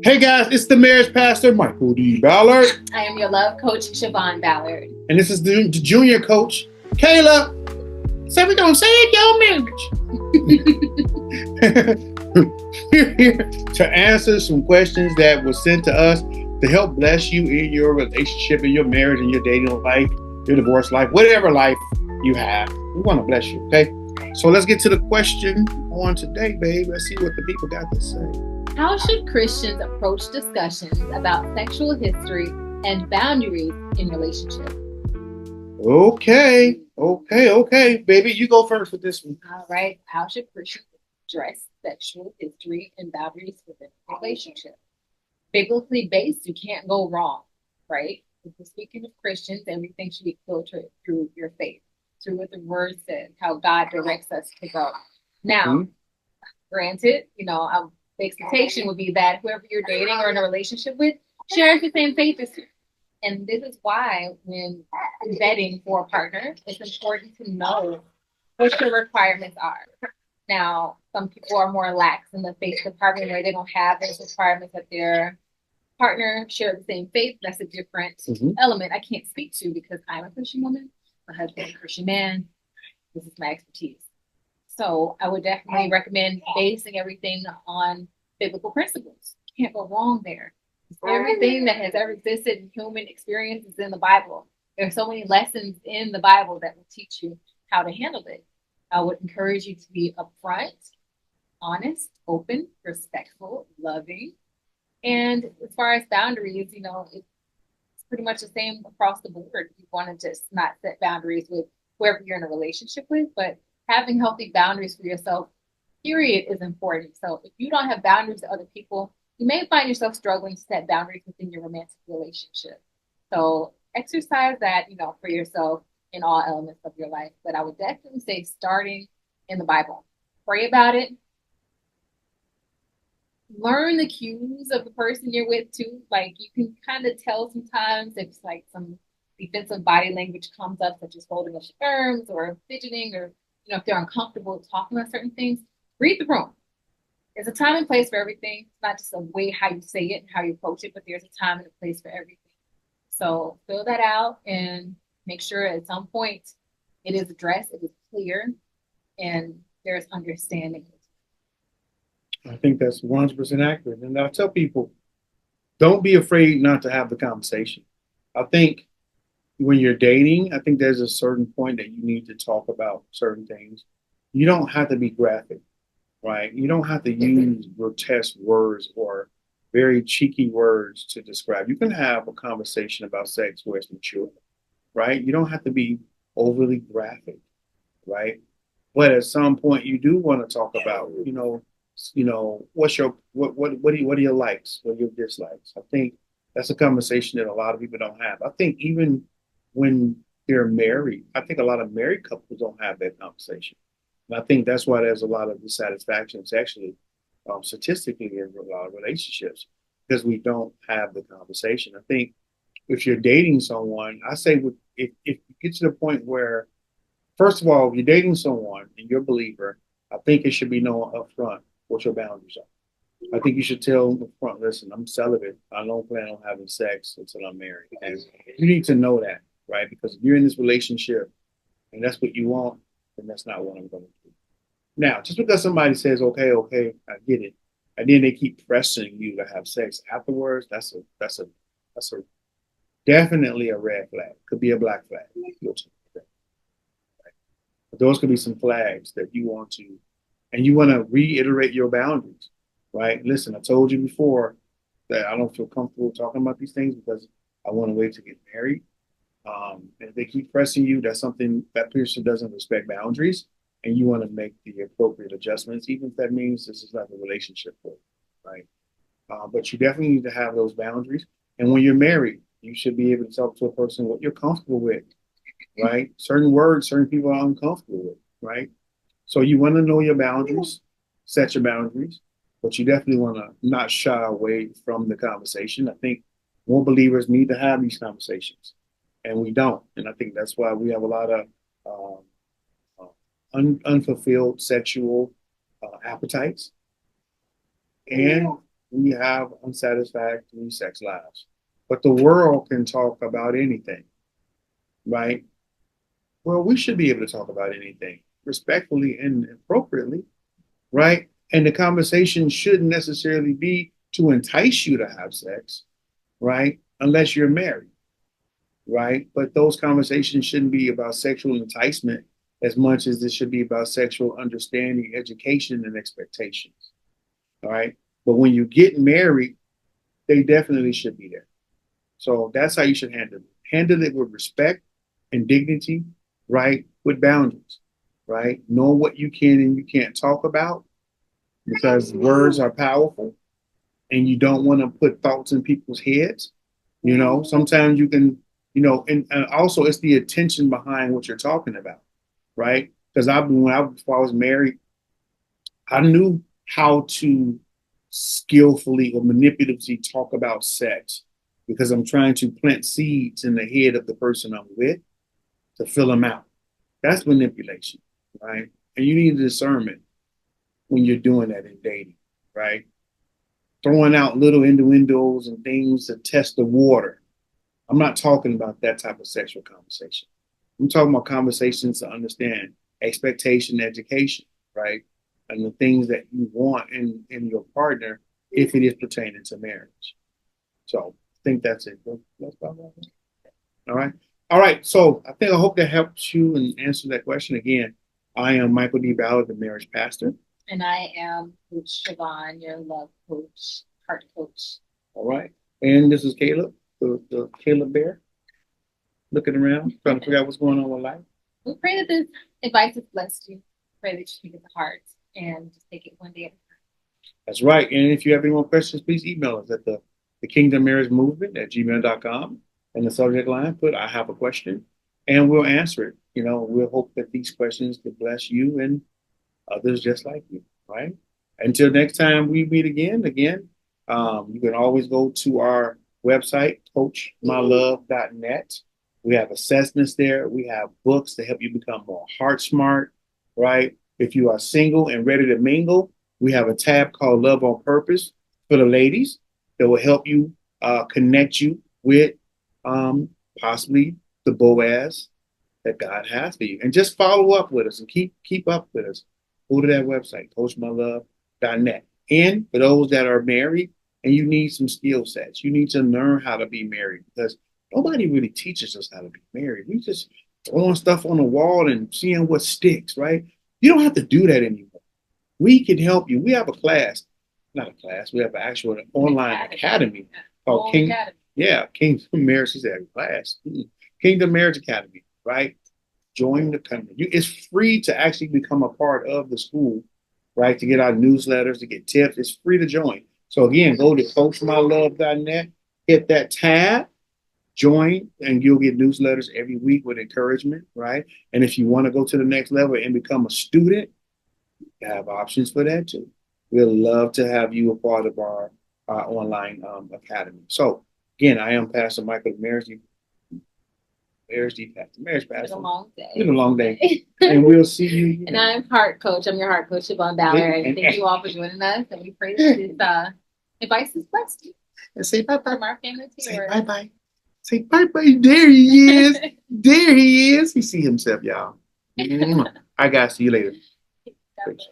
Hey guys, it's the marriage pastor, Michael D. Ballard. I am your love coach, Siobhan Ballard. And this is the junior coach, Kayla. So we're going to save your marriage. We're here to answer some questions that were sent to us to help bless you in your relationship, in your marriage, in your dating life, your divorce life, whatever life you have. We want to bless you, okay? So let's get to the question on today, babe. Let's see what the people got to say. How should Christians approach discussions about sexual history and boundaries in relationships? Okay, baby, you go first with this one. All right. How should Christians address sexual history and boundaries within a relationship? Biblically based, you can't go wrong, right? If we're speaking of Christians, everything should be filtered through your faith, through what the word says, how God directs us to go. Now, granted, the expectation would be that whoever you're dating or in a relationship with shares the same faith as you. And this is why when vetting for a partner, it's important to know what your requirements are. Now, some people are more lax in the faith department where they don't have those requirements that their partner share the same faith. That's a different element I can't speak to because I'm a Christian woman, my husband is a Christian man. This is my expertise. So I would definitely recommend basing everything on biblical principles. Can't go wrong there. Everything that has ever existed in human experience is in the Bible. There are so many lessons in the Bible that will teach you how to handle it. I would encourage you to be upfront, honest, open, respectful, loving. And as far as boundaries, it's pretty much the same across the board. You want to just not set boundaries with whoever you're in a relationship with, but having healthy boundaries for yourself, period, is important. So if you don't have boundaries to other people, you may find yourself struggling to set boundaries within your romantic relationship. So exercise that, for yourself in all elements of your life. But I would definitely say starting in the Bible. Pray about it. Learn the cues of the person you're with too. Like you can kind of tell sometimes if it's like some defensive body language comes up, such as folding of your arms or fidgeting or if they're uncomfortable talking about certain things, read the room. There's a time and place for everything. It's not just a way how you say it and how you approach it, but there's a time and a place for everything. So fill that out and make sure at some point it is addressed, it is clear, and there's understanding. I think that's 100% accurate. And I tell people, don't be afraid not to have the conversation. I think when you're dating, I think there's a certain point that you need to talk about certain things. You don't have to be graphic, right? You don't have to use grotesque words or very cheeky words to describe. You can have a conversation about sex where it's mature, right? You don't have to be overly graphic, right? But at some point, you do want to talk about, what's your what are your likes, what are your dislikes? I think that's a conversation that a lot of people don't have. I think even when they're married, I think a lot of married couples don't have that conversation. And I think that's why there's a lot of dissatisfaction. It's actually statistically in a lot of relationships because we don't have the conversation. I think if you're dating someone, I say if you get to the point where, first of all, if you're dating someone and you're a believer, I think it should be known up front what your boundaries are. I think you should tell them up front, listen, I'm celibate. I don't plan on having sex until I'm married. And you need to know that, right? Because if you're in this relationship and that's what you want, then that's not what I'm going to do. Now, just because somebody says, okay, I get it, and then they keep pressing you to have sex afterwards, that's a definitely a red flag. Could be a black flag. But those could be some flags that you want to, and you want to reiterate your boundaries, right? Listen, I told you before that I don't feel comfortable talking about these things because I want to wait to get married. And if they keep pressing you, that's something that person doesn't respect boundaries, and you want to make the appropriate adjustments, even if that means this is not a relationship for you, right? But you definitely need to have those boundaries. And when you're married, you should be able to talk to a person what you're comfortable with, right? Certain words, certain people are uncomfortable with, right? So you want to know your boundaries, set your boundaries, but you definitely want to not shy away from the conversation. I think more believers need to have these conversations, and we don't. And I think that's why we have a lot of unfulfilled sexual appetites. And we have unsatisfactory sex lives. But the world can talk about anything, right? Well, we should be able to talk about anything respectfully and appropriately, right? And the conversation shouldn't necessarily be to entice you to have sex, right? Unless you're married, right? But those conversations shouldn't be about sexual enticement as much as it should be about sexual understanding, education, and expectations, all right? But when you get married, they definitely should be there. So that's how you should handle it. Handle it with respect and dignity, right? With boundaries, right? Know what you can and you can't talk about because words are powerful and you don't want to put thoughts in people's heads. You know, sometimes you can, and also it's the attention behind what you're talking about, right? Because before I was married, I knew how to skillfully or manipulatively talk about sex because I'm trying to plant seeds in the head of the person I'm with to fill them out. That's manipulation, right? And you need discernment when you're doing that in dating, right? Throwing out little innuendos and things to test the water. I'm not talking about that type of sexual conversation. I'm talking about conversations to understand expectation, education, right? And the things that you want in your partner if it is pertaining to marriage. So I think that's it. Let's talk about that. All right. All right. So I hope that helps you and answer that question. Again, I am Michael D. Ballard, the marriage pastor. And I am Coach Siobhan, your love coach, heart coach. All right. And this is Caleb, the Caleb Bear, looking around, trying to figure out what's going on with life. We pray that this advice has blessed you. Pray that you take it to heart and just take it one day at a time. That's right. And if you have any more questions, please email us at the Kingdom Marriage Movement at gmail.com. And the subject line, put I have a question, and we'll answer it. We'll hope that these questions could bless you and others just like you, right? Until next time we meet again, you can always go to our website, coachmylove.net. We have assessments there. We have books to help you become more heart smart, right? If you are single and ready to mingle, we have a tab called Love on Purpose for the ladies that will help you connect you with possibly the Boaz that God has for you. And just follow up with us and keep up with us. Go to that website, coachmylove.net. And for those that are married and you need some skill sets, you need to learn how to be married because nobody really teaches us how to be married. We just throwing stuff on the wall and seeing what sticks, right? You don't have to do that anymore. We can help you. We have a class, not a class, we have an actual online academy called Kingdom Marriage. She said class. Kingdom Marriage Academy, right? Join the company. It's free to actually become a part of the school, right? To get our newsletters, to get tips. It's free to join. So again, go to coachmylove.net, hit that tab, join, and you'll get newsletters every week with encouragement, right? And if you want to go to the next level and become a student, you have options for that too. We'd love to have you a part of our online academy. So again, I am Pastor Michael, marriage pastor. It's a long day. It's been a long day. And we'll see you. And I'm heart coach. I'm your heart coach, Siobhan Ballard. And thank you all for joining us. And we pray that this advice has blessed you. And say bye-bye. From our family to Say yours. bye-bye. Say bye-bye. There he is. There he is. He see himself, y'all. I got to see you later. God bless.